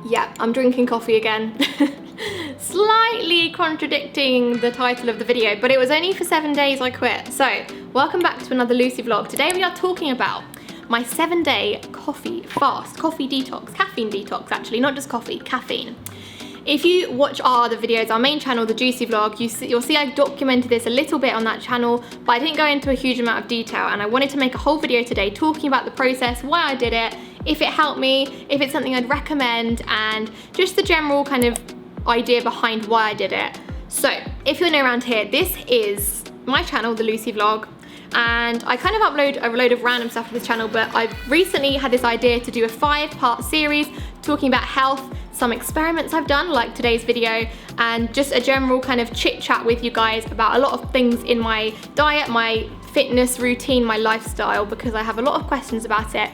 Yeah, I'm drinking coffee again. Slightly contradicting the title of the video, but it was only for 7 days I quit. So, welcome back to another Lucy vlog. Today we are talking about my 7-day coffee fast, coffee detox, caffeine detox actually, not just coffee, caffeine. If you watch our other videos, our main channel, the Juicy Vlog, you'll see I documented this a little bit on that channel, but I didn't go into a huge amount of detail, and I wanted to make a whole video today talking about the process, why I did it, if it helped me, if it's something I'd recommend, and just the general kind of idea behind why I did it. So, if you're new around here, this is my channel, the Lucy Vlog, and I kind of upload a load of random stuff to this channel, but I've recently had this idea to do a 5-part series talking about health, some experiments I've done, like today's video, and just a general kind of chit chat with you guys about a lot of things in my diet, my fitness routine, my lifestyle, because I have a lot of questions about it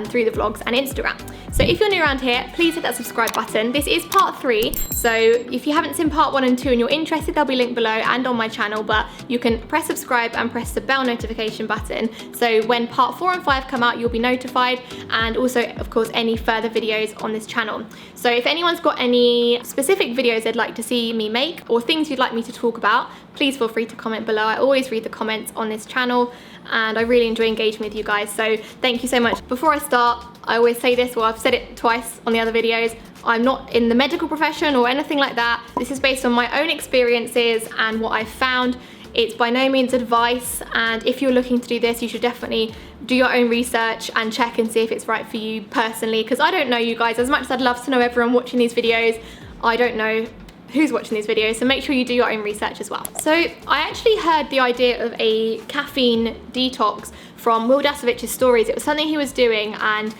through the vlogs and Instagram. So if you're new around here, please hit that subscribe button. This is part 3, so if you haven't seen part 1 and 2 and you're interested, they'll be linked below and on my channel, but you can press subscribe and press the bell notification button, so when part 4 and 5 come out, you'll be notified, and also, of course, any further videos on this channel. So if anyone's got any specific videos they'd like to see me make, or things you'd like me to talk about, please feel free to comment below. I always read the comments on this channel, and I really enjoy engaging with you guys, so thank you so much. Before I start, I always say this, well, I've said it twice on the other videos, I'm not in the medical profession or anything like that. This is based on my own experiences and what I've found. It's by no means advice, and if you're looking to do this, you should definitely do your own research and check and see if it's right for you personally, because I don't know you guys. As much as I'd love to know everyone watching these videos, I don't know who's watching these videos, so make sure you do your own research as well. So I actually heard the idea of a caffeine detox from Will Dasovich's stories. It was something he was doing, and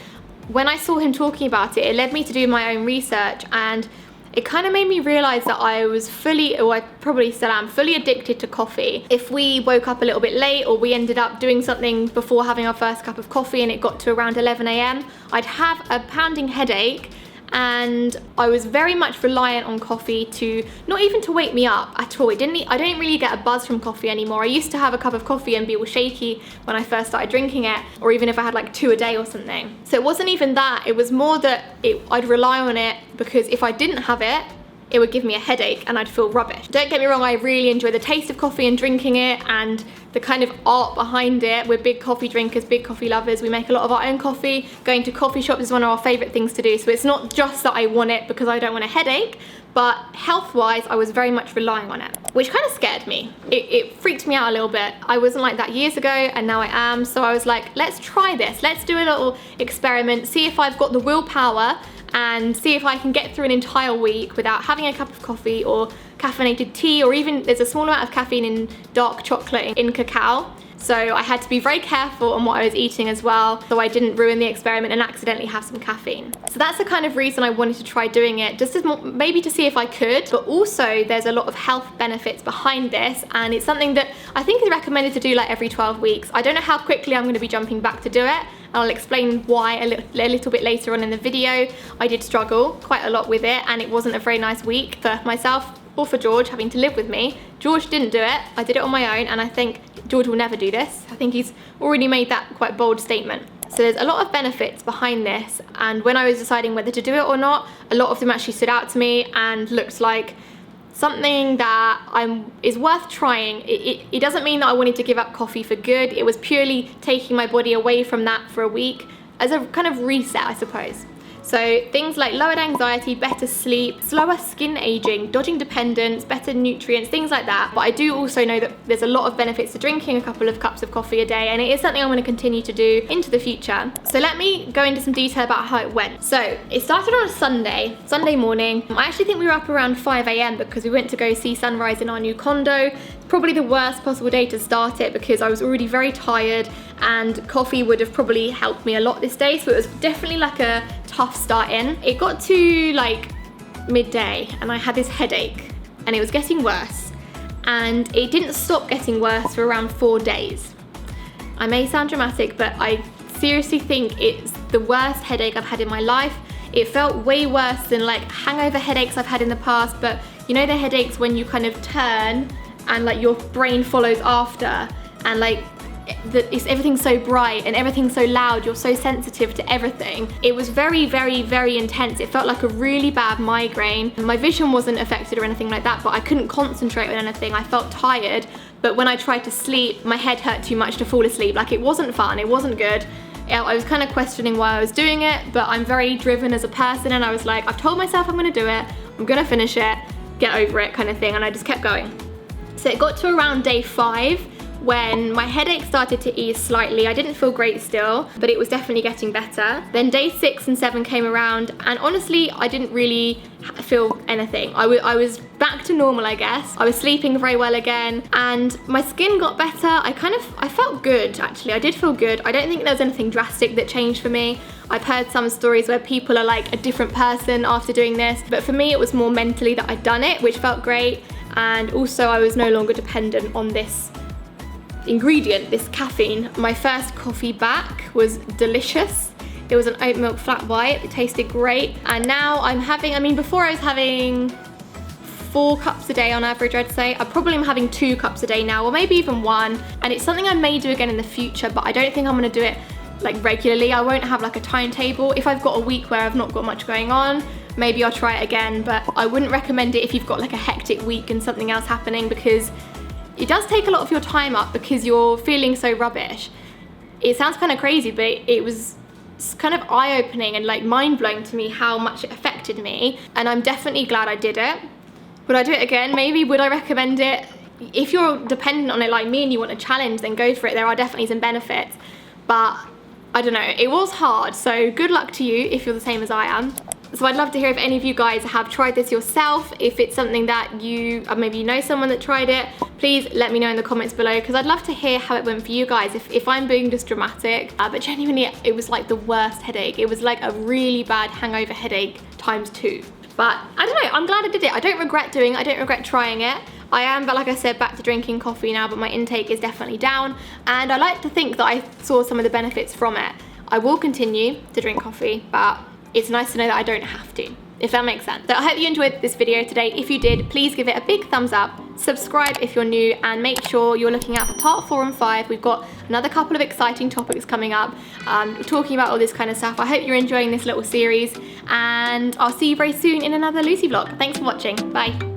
when I saw him talking about it, it led me to do my own research, and it kind of made me realize that I was fully, or I probably still am, fully addicted to coffee. If we woke up a little bit late, or we ended up doing something before having our first cup of coffee and it got to around 11 AM, I'd have a pounding headache, and I was very much reliant on coffee to, not even to wake me up at all. I don't really get a buzz from coffee anymore. I used to have a cup of coffee and be all shaky when I first started drinking it, or even if I had like 2 a day or something. So it wasn't even that, it was more that I'd rely on it because if I didn't have it, it would give me a headache and I'd feel rubbish. Don't get me wrong, I really enjoy the taste of coffee and drinking it and the kind of art behind it. We're big coffee drinkers, big coffee lovers. We make a lot of our own coffee. Going to coffee shops is one of our favorite things to do. So it's not just that I want it because I don't want a headache, but health-wise, I was very much relying on it, which kind of scared me. It freaked me out a little bit. I wasn't like that years ago, and now I am. So I was like, let's try this. Let's do a little experiment, see if I've got the willpower and see if I can get through an entire week without having a cup of coffee or caffeinated tea, or even there's a small amount of caffeine in dark chocolate in cacao. So I had to be very careful on what I was eating as well, so I didn't ruin the experiment and accidentally have some caffeine. So that's the kind of reason I wanted to try doing it, just as maybe to see if I could, but also there's a lot of health benefits behind this, and it's something that I think is recommended to do like every 12 weeks. I don't know how quickly I'm going to be jumping back to do it. I'll explain why a little bit later on in the video. I did struggle quite a lot with it, and it wasn't a very nice week for myself or for George having to live with me. George didn't do it, I did it on my own, and I think George will never do this. I think he's already made that quite bold statement. So there's a lot of benefits behind this, and when I was deciding whether to do it or not, a lot of them actually stood out to me and looked like something that is worth trying. It doesn't mean that I wanted to give up coffee for good. It was purely taking my body away from that for a week as a kind of reset, I suppose. So things like lowered anxiety, better sleep, slower skin aging, dodging dependence, better nutrients, things like that. But I do also know that there's a lot of benefits to drinking a couple of cups of coffee a day, and it is something I'm going to continue to do into the future. So let me go into some detail about how it went. So it started on a Sunday morning. I actually think we were up around 5 AM because we went to go see sunrise in our new condo. Probably the worst possible day to start it because I was already very tired, and coffee would have probably helped me a lot this day, so it was definitely like a tough start in. It got to like midday and I had this headache and it was getting worse, and it didn't stop getting worse for around 4 days. I may sound dramatic, but I seriously think it's the worst headache I've had in my life. It felt way worse than like hangover headaches I've had in the past, but you know the headaches when you kind of turn and like your brain follows after, and like everything's so bright and everything's so loud, you're so sensitive to everything. It was very, very, very intense. It felt like a really bad migraine. My vision wasn't affected or anything like that, but I couldn't concentrate on anything. I felt tired, but when I tried to sleep, my head hurt too much to fall asleep. Like, it wasn't fun, it wasn't good. I was kind of questioning why I was doing it, but I'm very driven as a person, and I was like, I've told myself I'm gonna do it, I'm gonna finish it, get over it kind of thing, and I just kept going. So it got to around day 5 when my headache started to ease slightly. I didn't feel great still, but it was definitely getting better. Then day 6 and 7 came around, and honestly, I didn't really feel anything. I was back to normal, I guess. I was sleeping very well again, and my skin got better. I felt good, actually. I did feel good. I don't think there was anything drastic that changed for me. I've heard some stories where people are like a different person after doing this, but for me, it was more mentally that I'd done it, which felt great, and also I was no longer dependent on this ingredient, this caffeine. My first coffee back was delicious. It was an oat milk flat white. It tasted great. And now I'm having, before I was having 4 cups a day on average, I'd say. I probably am having 2 cups a day now, or maybe even 1. And it's something I may do again in the future, but I don't think I'm gonna do it like regularly. I won't have like a timetable. If I've got a week where I've not got much going on, maybe I'll try it again, but I wouldn't recommend it if you've got like a hectic week and something else happening, because it does take a lot of your time up because you're feeling so rubbish. It sounds kind of crazy, but it was kind of eye-opening and like mind-blowing to me how much it affected me, and I'm definitely glad I did it. Would I do it again? Maybe. Would I recommend it? If you're dependent on it like me and you want a challenge, then go for it. There are definitely some benefits, but I don't know, it was hard, so good luck to you if you're the same as I am. So I'd love to hear if any of you guys have tried this yourself. If it's something that maybe you know someone that tried it, please let me know in the comments below, because I'd love to hear how it went for you guys, if I'm being just dramatic. But genuinely, it was like the worst headache. It was like a really bad hangover headache times 2. But I don't know, I'm glad I did it. I don't regret doing it, I don't regret trying it. I am, but like I said, back to drinking coffee now, but my intake is definitely down. And I like to think that I saw some of the benefits from it. I will continue to drink coffee, but it's nice to know that I don't have to, if that makes sense. So I hope you enjoyed this video today. If you did, please give it a big thumbs up, subscribe if you're new, and make sure you're looking at part 4 and 5. We've got another couple of exciting topics coming up, talking about all this kind of stuff. I hope you're enjoying this little series, and I'll see you very soon in another Lucy vlog. Thanks for watching, bye.